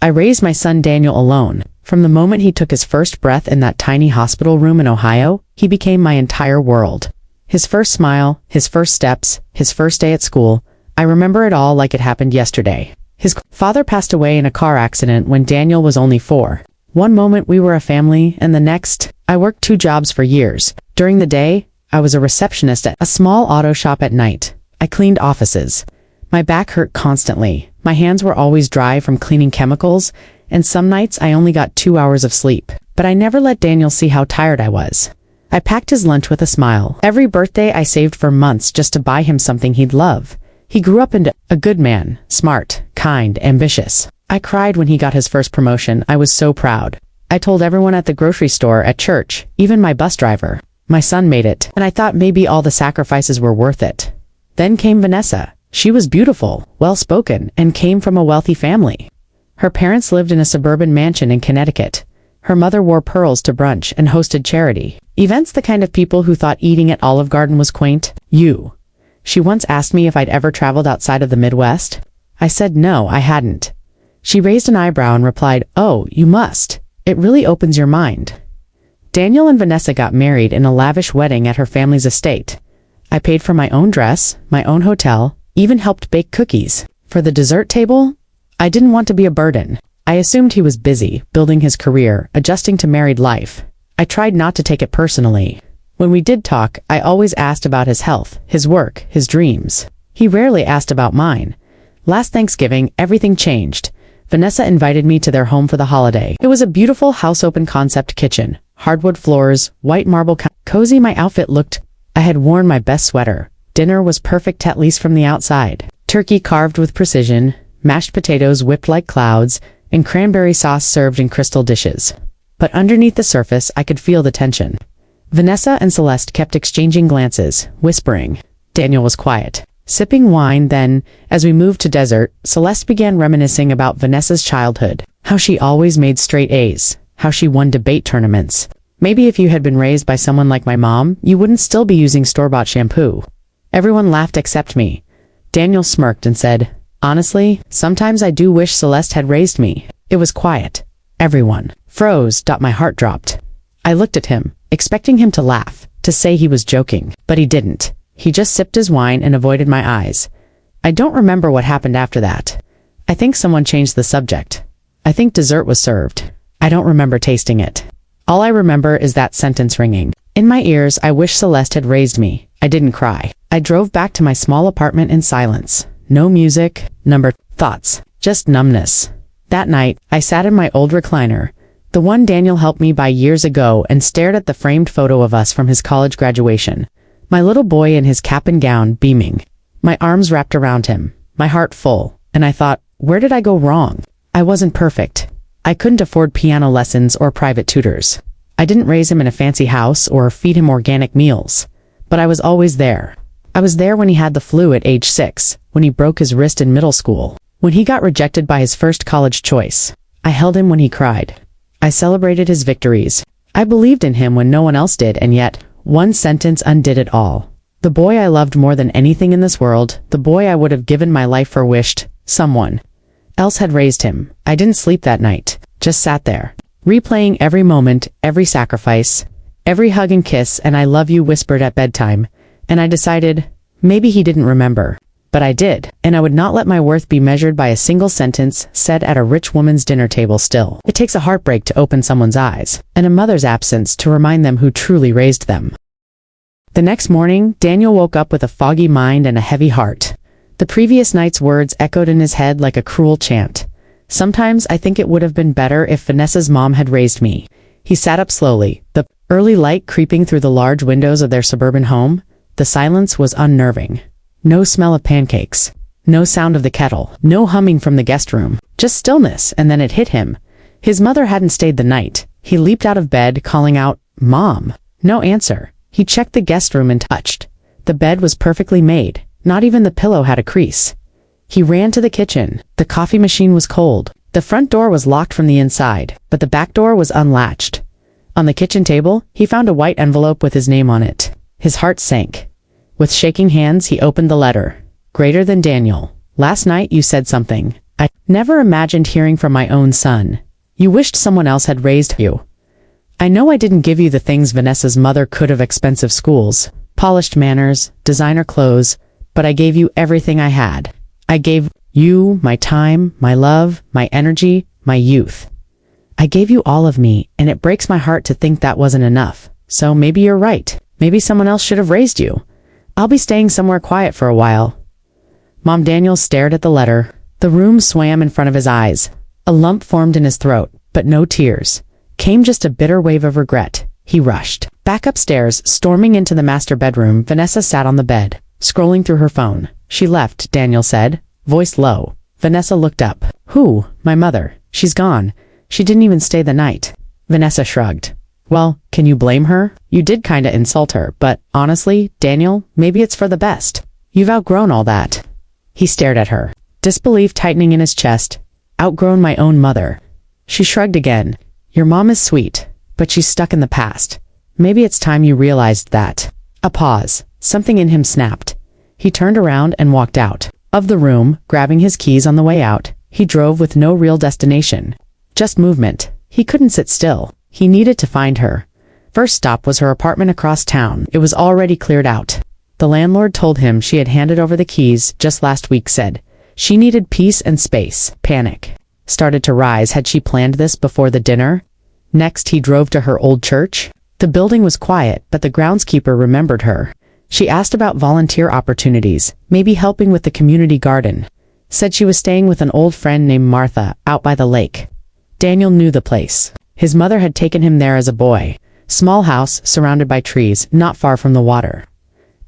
I raised my son Daniel alone. From the moment he took his first breath in that tiny hospital room in Ohio, he became my entire world. His first smile, his first steps, his first day at school, I remember it all like it happened yesterday. His father passed away in a car accident when Daniel was only 4. One moment we were a family, and the next, I worked 2 jobs for years. During the day, I was a receptionist at a small auto shop. At night, I cleaned offices. My back hurt constantly. My hands were always dry from cleaning chemicals, and some nights I only got 2 hours of sleep. But I never let Daniel see how tired I was. I packed his lunch with a smile. Every birthday I saved for months just to buy him something he'd love. He grew up into a good man, smart, kind, ambitious. I cried when he got his first promotion. I was so proud. I told everyone at the grocery store, at church, even my bus driver. My son made it, and I thought maybe all the sacrifices were worth it. Then came Vanessa. She was beautiful, well-spoken, and came from a wealthy family. Her parents lived in a suburban mansion in Connecticut. Her mother wore pearls to brunch and hosted charity events, the kind of people who thought eating at Olive Garden was quaint. She once asked me if I'd ever traveled outside of the Midwest. I said no, I hadn't. She raised an eyebrow and replied, "Oh, you must. It really opens your mind." Daniel and Vanessa got married in a lavish wedding at her family's estate. I paid for my own dress, my own hotel, even helped bake cookies. For the dessert table, I didn't want to be a burden. I assumed he was busy, building his career, adjusting to married life. I tried not to take it personally. When we did talk, I always asked about his health, his work, his dreams. He rarely asked about mine. Last Thanksgiving, everything changed. Vanessa invited me to their home for the holiday. It was a beautiful house-open concept kitchen, hardwood floors, white marble cozy. My outfit looked. I had worn my best sweater. Dinner was perfect, at least from the outside. Turkey carved with precision, mashed potatoes whipped like clouds, and cranberry sauce served in crystal dishes. But underneath the surface, I could feel the tension. Vanessa and Celeste kept exchanging glances, whispering. Daniel was quiet, sipping wine. Then, as we moved to dessert, Celeste began reminiscing about Vanessa's childhood, how she always made straight A's, how she won debate tournaments. Maybe if you had been raised by someone like my mom, you wouldn't still be using store-bought shampoo. Everyone laughed except me. Daniel smirked and said, "Honestly, sometimes I do wish Celeste had raised me." It was quiet. Everyone froze. My heart dropped. I looked at him, expecting him to laugh, to say he was joking, but he didn't. He just sipped his wine and avoided my eyes. I don't remember what happened after that. I think someone changed the subject. I think dessert was served. I don't remember tasting it. All I remember is that sentence ringing in my ears. I wish Celeste had raised me. I didn't cry. I drove back to my small apartment in silence. No music, thoughts, just numbness. That night, I sat in my old recliner, the one Daniel helped me buy years ago, and stared at the framed photo of us from his college graduation. My little boy in his cap and gown, beaming. My arms wrapped around him, my heart full, and I thought, where did I go wrong? I wasn't perfect. I couldn't afford piano lessons or private tutors. I didn't raise him in a fancy house or feed him organic meals. But I was always there. I was there when he had the flu at age 6, when he broke his wrist in middle school, when he got rejected by his first college choice. I held him when he cried. I celebrated his victories. I believed in him when no one else did, and yet, one sentence undid it all. The boy I loved more than anything in this world, the boy I would have given my life for, wished someone else had raised him. I didn't sleep that night, just sat there, replaying every moment, every sacrifice, every hug and kiss and "I love you" whispered at bedtime, and I decided, maybe he didn't remember. But I did, and I would not let my worth be measured by a single sentence said at a rich woman's dinner table. Still, it takes a heartbreak to open someone's eyes, and a mother's absence to remind them who truly raised them. The next morning, Daniel woke up with a foggy mind and a heavy heart. The previous night's words echoed in his head like a cruel chant. Sometimes I think it would have been better if Vanessa's mom had raised me. He sat up slowly, the early light creeping through the large windows of their suburban home. The silence was unnerving. No smell of pancakes. No sound of the kettle. No humming from the guest room. Just stillness, and then it hit him. His mother hadn't stayed the night. He leaped out of bed, calling out, "Mom!" No answer. He checked the guest room and touched. The bed was perfectly made. Not even the pillow had a crease. He ran to the kitchen. The coffee machine was cold. The front door was locked from the inside, but the back door was unlatched. On the kitchen table, he found a white envelope with his name on it. His heart sank. With shaking hands, he opened the letter. "Greater than Daniel. Last night you said something. Never imagined hearing from my own son. You wished someone else had raised you. I know I didn't give you the things Vanessa's mother could have: expensive schools, polished manners, designer clothes, but I gave you everything I had. I gave you my time, my love, my energy, my youth. I gave you all of me, and it breaks my heart to think that wasn't enough. So maybe you're right. Maybe someone else should have raised you. I'll be staying somewhere quiet for a while. Mom. Daniel stared at the letter. The room swam in front of his eyes. A lump formed in his throat, but no tears. Came just a bitter wave of regret. He rushed back upstairs, storming into the master bedroom. Vanessa sat on the bed, scrolling through her phone. She left, Daniel said, voice low. Vanessa looked up. Who? My mother. She's gone. She didn't even stay the night. Vanessa shrugged. Well, can you blame her? You did kinda insult her, but honestly, Daniel, maybe it's for the best. You've outgrown all that. He stared at her, disbelief tightening in his chest. Outgrown my own mother. She shrugged again. Your mom is sweet, but she's stuck in the past. Maybe it's time you realized that. A pause. Something in him snapped. He turned around and walked out of the room, grabbing his keys on the way out. He drove with no real destination. Just movement. He couldn't sit still. He needed to find her. First stop was her apartment across town. It was already cleared out. The landlord told him she had handed over the keys just last week. Said she needed peace and space. Panic started to rise. Had she planned this before the dinner? Next, he drove to her old church. The building was quiet, but the groundskeeper remembered her. She asked about volunteer opportunities, maybe helping with the community garden. Said she was staying with an old friend named Martha, out by the lake. Daniel knew the place. His mother had taken him there as a boy. Small house, surrounded by trees, not far from the water.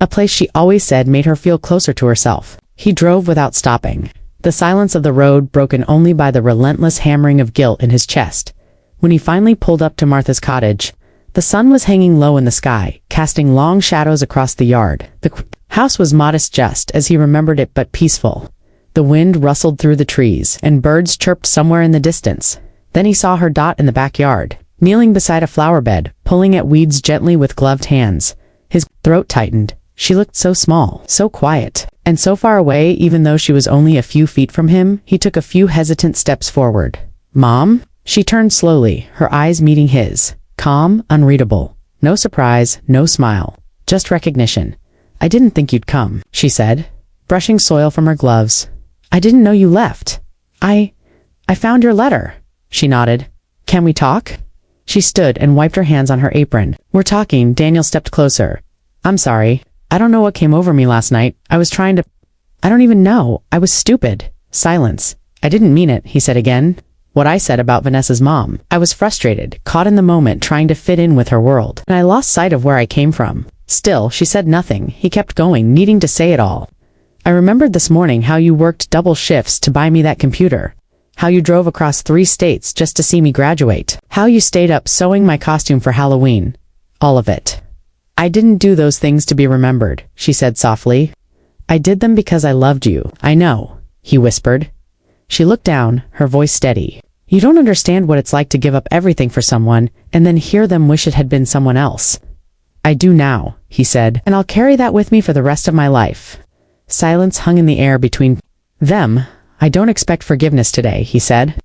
A place she always said made her feel closer to herself. He drove without stopping. The silence of the road broken only by the relentless hammering of guilt in his chest. When he finally pulled up to Martha's cottage, the sun was hanging low in the sky, casting long shadows across the yard. The house was modest just as he remembered it, but peaceful. The wind rustled through the trees, and birds chirped somewhere in the distance. Then he saw her in the backyard, kneeling beside a flower bed, pulling at weeds gently with gloved hands. His throat tightened. She looked so small, so quiet, and so far away. Even though she was only a few feet from him, he took a few hesitant steps forward. Mom? She turned slowly, her eyes meeting his. Calm, unreadable. No surprise, no smile. Just recognition. I didn't think you'd come, she said, brushing soil from her gloves. I didn't know you left. I found your letter. She nodded. Can we talk? She stood and wiped her hands on her apron. We're talking. Daniel stepped closer. I'm sorry. I don't know what came over me last night. I don't even know. I was stupid. Silence. I didn't mean it, he said again. What I said about Vanessa's mom. I was frustrated, caught in the moment trying to fit in with her world, and I lost sight of where I came from. Still, she said nothing. He kept going, needing to say it all. I remembered this morning how you worked double shifts to buy me that computer. How you drove across 3 states just to see me graduate. How you stayed up sewing my costume for Halloween. All of it. I didn't do those things to be remembered, she said softly. I did them because I loved you. I know, he whispered. She looked down, her voice steady. You don't understand what it's like to give up everything for someone, and then hear them wish it had been someone else. I do now, he said, and I'll carry that with me for the rest of my life. Silence hung in the air between them. I don't expect forgiveness today, he said.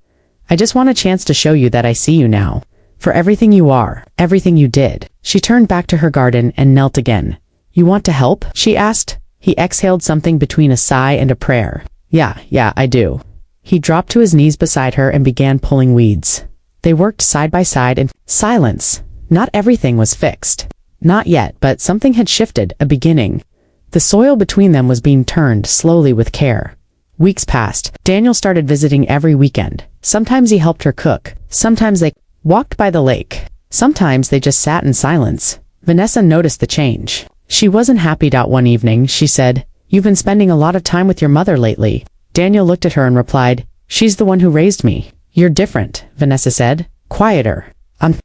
I just want a chance to show you that I see you now. For everything you are, everything you did. She turned back to her garden and knelt again. You want to help? She asked. He exhaled something between a sigh and a prayer. Yeah, I do. He dropped to his knees beside her and began pulling weeds. They worked side by side in silence. Not everything was fixed. Not yet, but something had shifted, a beginning. The soil between them was being turned slowly with care. Weeks passed. Daniel started visiting every weekend. Sometimes he helped her cook. Sometimes they walked by the lake. Sometimes they just sat in silence. Vanessa noticed the change. She wasn't happy. One evening, she said, You've been spending a lot of time with your mother lately. Daniel looked at her and replied, She's the one who raised me. You're different, Vanessa said. Quieter. I'm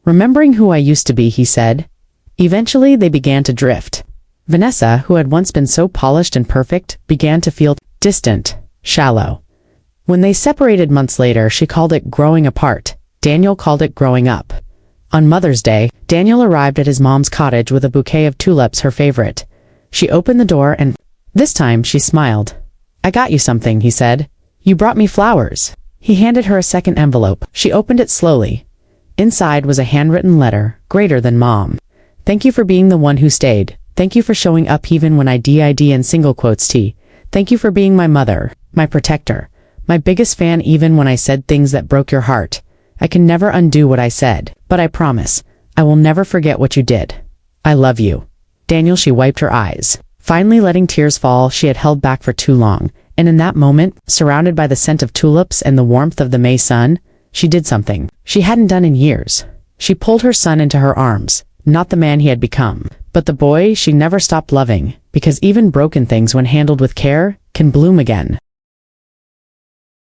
remembering who I used to be, he said. Eventually, they began to drift. Vanessa, who had once been so polished and perfect, began to feel distant, shallow. When they separated months later, she called it growing apart. Daniel called it growing up. On Mother's Day, Daniel arrived at his mom's cottage with a bouquet of tulips, her favorite. She opened the door and, this time, she smiled. I got you something, he said. You brought me flowers. He handed her a second envelope. She opened it slowly. Inside was a handwritten letter, greater than Mom. Thank you for being the one who stayed. Thank you for showing up even when I did in single quotes T. Thank you for being my mother, my protector, my biggest fan even when I said things that broke your heart. I can never undo what I said, but I promise, I will never forget what you did. I love you. Daniel, she wiped her eyes, finally letting tears fall she had held back for too long, and in that moment, surrounded by the scent of tulips and the warmth of the May sun, she did something she hadn't done in years. She pulled her son into her arms, not the man he had become, but the boy she never stopped loving, because even broken things when handled with care can bloom again.